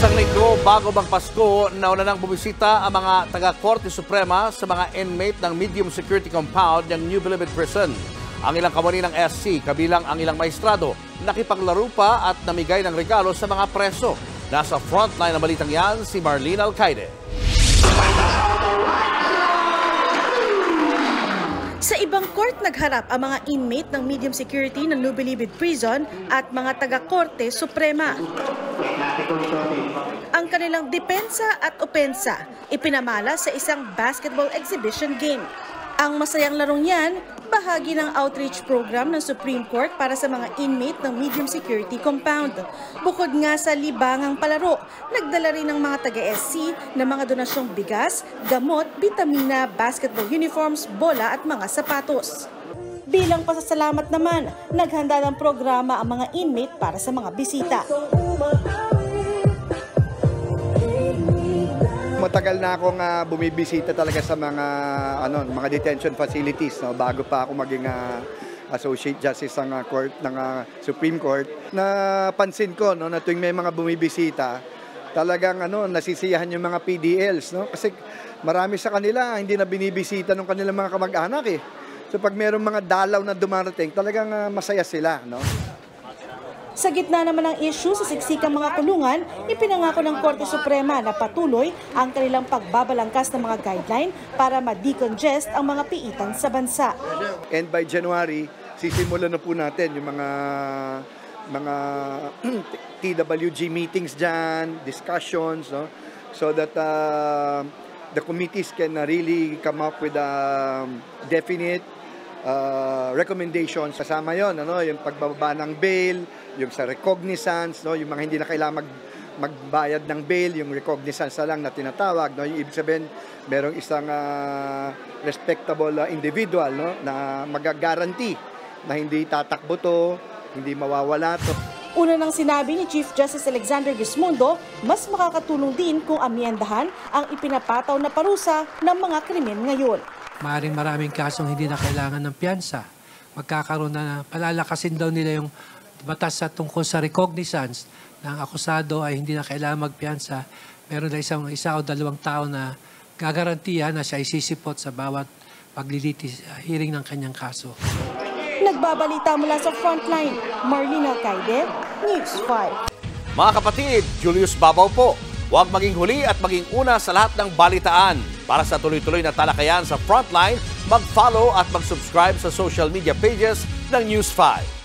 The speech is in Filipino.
Isang linggo bago magpasko, nauna nang bumisita ang mga taga-Korte Suprema sa mga inmate ng medium security compound ng New Bilibid Prison. Ang ilang kawani ng SC, kabilang ang ilang maestrado, nakipaglaro pa at namigay ng regalo sa mga preso. Nasa frontline ng balitang yan, si Marlene Alcaide. Sa ibang court nagharap ang mga inmate ng medium security ng New Bilibid Prison at mga taga-Korte Suprema. Ang kanilang depensa at opensa ipinamala sa isang basketball exhibition game. Ang masayang larong yan, bahagi ng outreach program ng Supreme Court para sa mga inmate ng medium security compound. Bukod nga sa libangang palaro, nagdala rin ng mga taga-SC ng mga donasyong bigas, gamot, bitamina, basketball uniforms, bola at mga sapatos. Bilang pasasalamat naman, naghanda ng programa ang mga inmate para sa mga bisita. Matagal na akong bumibisita talaga sa mga detention facilities, no, bago pa ako maging Associate Justice ng court ng Supreme Court. Napansin ko, no, na tuwing may mga bumibisita, talagang nasisiyahan yung mga PDLs, no, kasi marami sa kanila hindi na binibisita ng kanilang mga kamag-anak eh. So pag mayroong mga dalaw na dumarating, talagang masaya sila, no. Sa gitna naman ng issue sa siksikang mga kulungan, ipinangako ng Korte Suprema na patuloy ang kanilang pagbabalangkas ng mga guideline para ma-decongest ang mga piitan sa bansa. And by January, sisimulan na po natin yung mga TWG meetings dyan, discussions, no? So that the committees can really come up with definite recommendations. Kasama yon, yung pagbababa ng bail, yung sa recognizance, no, yung mga hindi na kailangan magbayad ng bail, yung recognizance na lang na tinatawag, no, yung ibig sabihin merong isang respectable individual, no, na magagaranti na hindi tatakbo to, hindi mawawala to. Una nang sinabi ni Chief Justice Alexander Gismondo, mas makakatulong din kung amyendahan ang ipinapataw na parusa ng mga krimen ngayon. Maraming kasong hindi na kailangan ng piyansa. Magkakaroon na palalakasin daw nila yung batas sa tungkol sa recognizance ng akusado ay hindi na kailangan magpiyansa. Meron na isa o dalawang tao na gagarantiya na siya isisipot sa bawat paglilitis hearing ng kanyang kaso. Nagbabalita mula sa frontline, Marlene Alcaide, News 5. Mga kapatid, Julius Babaw po. Huwag maging huli at maging una sa lahat ng balitaan. Para sa tuloy-tuloy na talakayan sa Frontline, mag-follow at mag-subscribe sa social media pages ng News 5.